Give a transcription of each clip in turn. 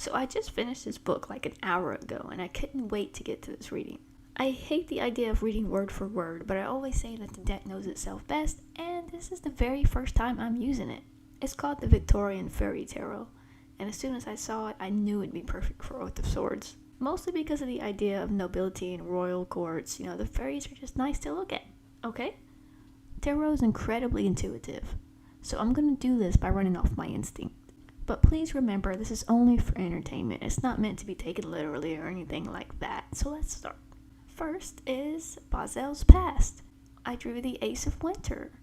So I just finished this book like an hour ago, and I couldn't wait to get to this reading. I hate the idea of reading word for word, but I always say that the deck knows itself best, and this is the very first time I'm using it. It's called the Victorian Fairy Tarot, and as soon as I saw it, I knew it'd be perfect for Oath of Swords. Mostly because of the idea of nobility and royal courts. The fairies are just nice to look at, okay? Tarot is incredibly intuitive, so I'm going to do this by running off my instinct. But please remember, this is only for entertainment. It's not meant to be taken literally or anything like that. So let's start. First is Bahzell's past. I drew the Ace of Winter.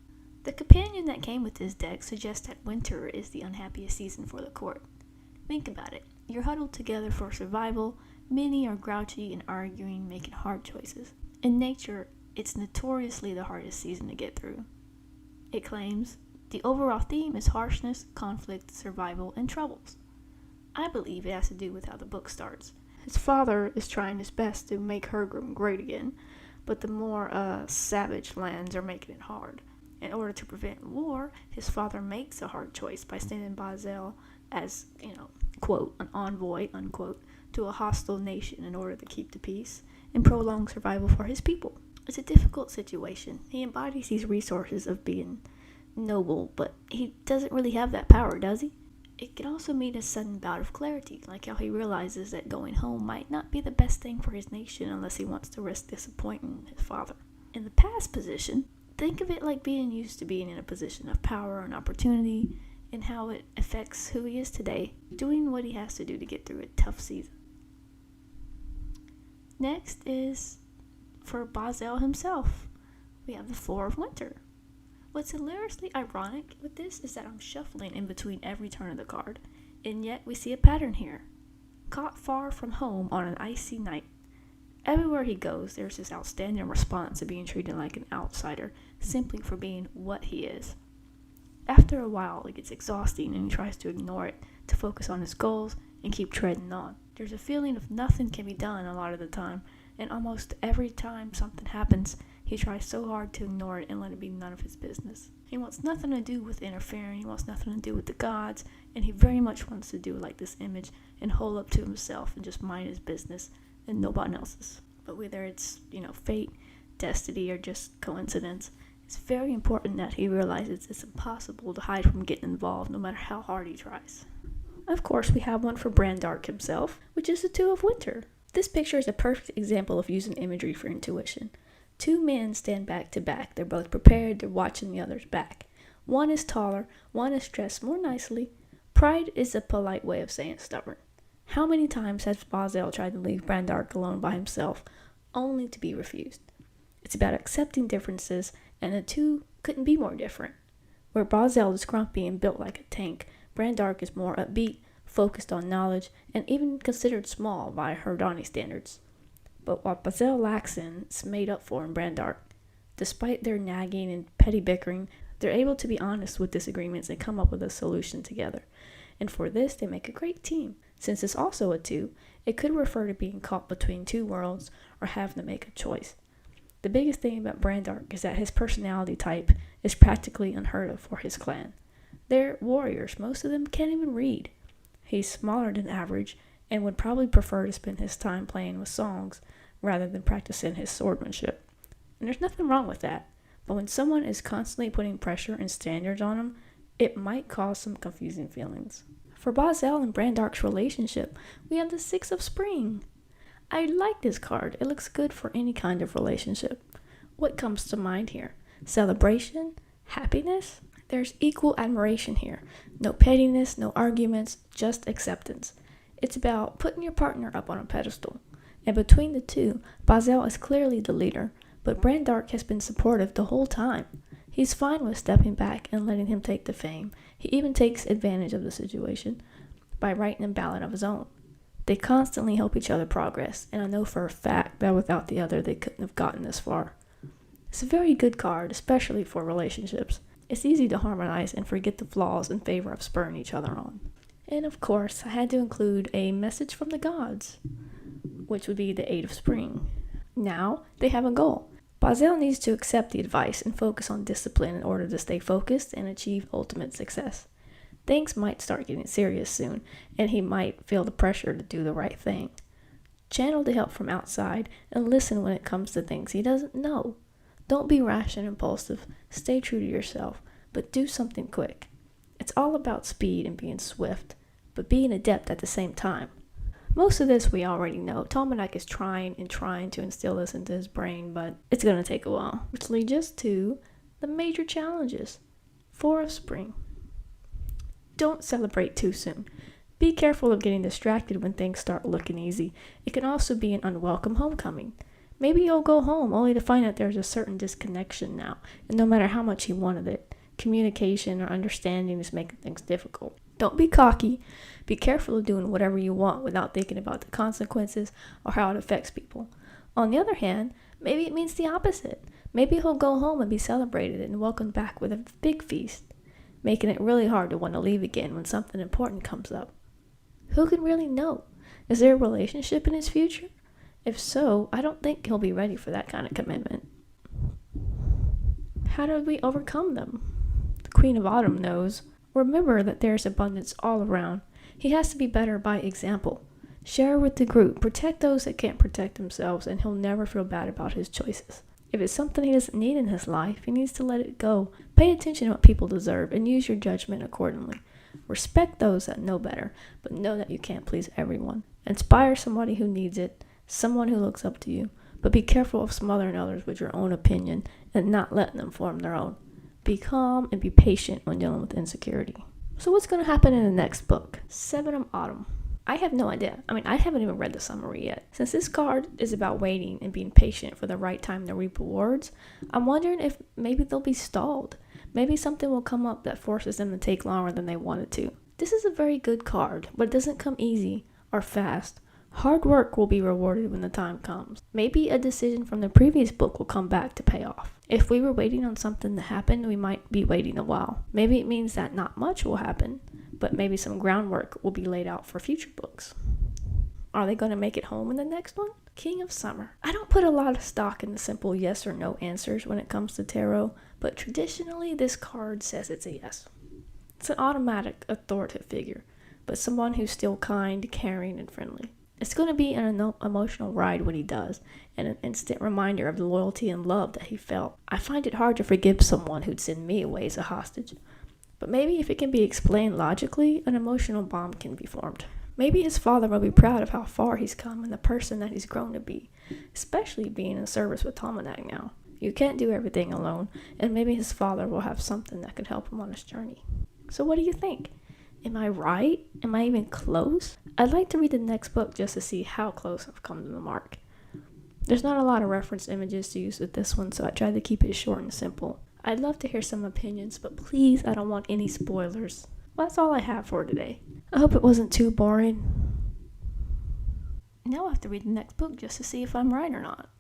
The companion that came with this deck suggests that winter is the unhappiest season for the court. Think about it. You're huddled together for survival. Many are grouchy and arguing, making hard choices. In nature, it's notoriously the hardest season to get through. It claims the overall theme is harshness, conflict, survival, and troubles. I believe it has to do with how the book starts. His father is trying his best to make Hergrim great again, but the more savage lands are making it hard. In order to prevent war, his father makes a hard choice by sending Bahzell as, quote, an envoy, unquote, to a hostile nation in order to keep the peace and prolong survival for his people. It's a difficult situation. He embodies these resources of being noble, but he doesn't really have that power, does he? It can also mean a sudden bout of clarity, like how he realizes that going home might not be the best thing for his nation unless he wants to risk disappointing his father. In the past position, think of it like being used to being in a position of power and opportunity, and how it affects who he is today, doing what he has to do to get through a tough season. Next is for Bahzell himself. We have the Four of Winter. What's hilariously ironic with this is that I'm shuffling in between every turn of the card, and yet we see a pattern here. Caught far from home on an icy night. Everywhere he goes, there's this outstanding response to being treated like an outsider, simply for being what he is. After a while, it gets exhausting and he tries to ignore it, to focus on his goals and keep treading on. There's a feeling of nothing can be done a lot of the time, and almost every time something happens, he tries so hard to ignore it and let it be none of his business. He wants nothing to do with interfering, he wants nothing to do with the gods, and he very much wants to do like this image and hold up to himself and just mind his business and nobody else's. But whether it's, fate, destiny, or just coincidence, it's very important that he realizes it's impossible to hide from getting involved no matter how hard he tries. Of course, we have one for Brandark himself, which is the Two of Winter. This picture is a perfect example of using imagery for intuition. Two men stand back to back. They're both prepared. They're watching the other's back. One is taller. One is dressed more nicely. Pride is a polite way of saying stubborn. How many times has Bahzell tried to leave Brandark alone by himself, only to be refused? It's about accepting differences, and the two couldn't be more different. Where Bahzell is grumpy and built like a tank, Brandark is more upbeat, focused on knowledge, and even considered small by Herdani standards. But what Bahzell lacks in, it's made up for in Brandark. Despite their nagging and petty bickering, they're able to be honest with disagreements and come up with a solution together. And for this, they make a great team. Since it's also a two, it could refer to being caught between two worlds or having to make a choice. The biggest thing about Brandark is that his personality type is practically unheard of for his clan. They're warriors. Most of them can't even read. He's smaller than average and would probably prefer to spend his time playing with songs rather than practicing his swordsmanship. And there's nothing wrong with that. But when someone is constantly putting pressure and standards on him, it might cause some confusing feelings. For Bahzell and Brandark's relationship, we have the Six of Spring. I like this card. It looks good for any kind of relationship. What comes to mind here? Celebration? Happiness? There's equal admiration here. No pettiness, no arguments, just acceptance. It's about putting your partner up on a pedestal. And between the two, Bahzell is clearly the leader, but Brandark has been supportive the whole time. He's fine with stepping back and letting him take the fame. He even takes advantage of the situation by writing a ballad of his own. They constantly help each other progress, and I know for a fact that without the other, they couldn't have gotten this far. It's a very good card, especially for relationships. It's easy to harmonize and forget the flaws in favor of spurring each other on. And of course, I had to include a message from the gods, which would be the Eight of Spring. Now, they have a goal. Bahzell needs to accept the advice and focus on discipline in order to stay focused and achieve ultimate success. Things might start getting serious soon, and he might feel the pressure to do the right thing. Channel the help from outside and listen when it comes to things he doesn't know. Don't be rash and impulsive. Stay true to yourself, but do something quick. It's all about speed and being swift, but being adept at the same time. Most of this we already know. Tomanak is trying to instill this into his brain, but it's going to take a while. Which leads us to the major challenges. 4 of Spring. Don't celebrate too soon. Be careful of getting distracted when things start looking easy. It can also be an unwelcome homecoming. Maybe you'll go home only to find that there's a certain disconnection now, and no matter how much he wanted it, communication or understanding is making things difficult. Don't be cocky. Be careful of doing whatever you want without thinking about the consequences or how it affects people. On the other hand, maybe it means the opposite. Maybe he'll go home and be celebrated and welcomed back with a big feast, making it really hard to want to leave again when something important comes up. Who can really know? Is there a relationship in his future? If so, I don't think he'll be ready for that kind of commitment. How do we overcome them? The Queen of Autumn knows. Remember that there's abundance all around. He has to be better by example. Share with the group. Protect those that can't protect themselves, and he'll never feel bad about his choices. If it's something he doesn't need in his life, he needs to let it go. Pay attention to what people deserve and use your judgment accordingly. Respect those that know better, but know that you can't please everyone. Inspire somebody who needs it, someone who looks up to you, but be careful of smothering others with your own opinion and not letting them form their own. Be calm and be patient when dealing with insecurity. So what's going to happen in the next book? 7 of Autumn. I have no idea. I haven't even read the summary yet. Since this card is about waiting and being patient for the right time to reap rewards, I'm wondering if maybe they'll be stalled. Maybe something will come up that forces them to take longer than they wanted to. This is a very good card, but it doesn't come easy or fast. Hard work will be rewarded when the time comes. Maybe a decision from the previous book will come back to pay off. If we were waiting on something to happen, we might be waiting a while. Maybe it means that not much will happen, but maybe some groundwork will be laid out for future books. Are they going to make it home in the next one? King of Summer. I don't put a lot of stock in the simple yes or no answers when it comes to tarot, but traditionally this card says it's a yes. It's an automatic authoritative figure, but someone who's still kind, caring, and friendly. It's going to be an emotional ride when he does, and an instant reminder of the loyalty and love that he felt. I find it hard to forgive someone who'd send me away as a hostage, but maybe if it can be explained logically, an emotional bond can be formed. Maybe his father will be proud of how far he's come and the person that he's grown to be, especially being in service with Tomanak now. You can't do everything alone, and maybe his father will have something that could help him on his journey. So what do you think? Am I right? Am I even close? I'd like to read the next book just to see how close I've come to the mark. There's not a lot of reference images to use with this one, so I tried to keep it short and simple. I'd love to hear some opinions, but please, I don't want any spoilers. Well, that's all I have for today. I hope it wasn't too boring. Now I have to read the next book just to see if I'm right or not.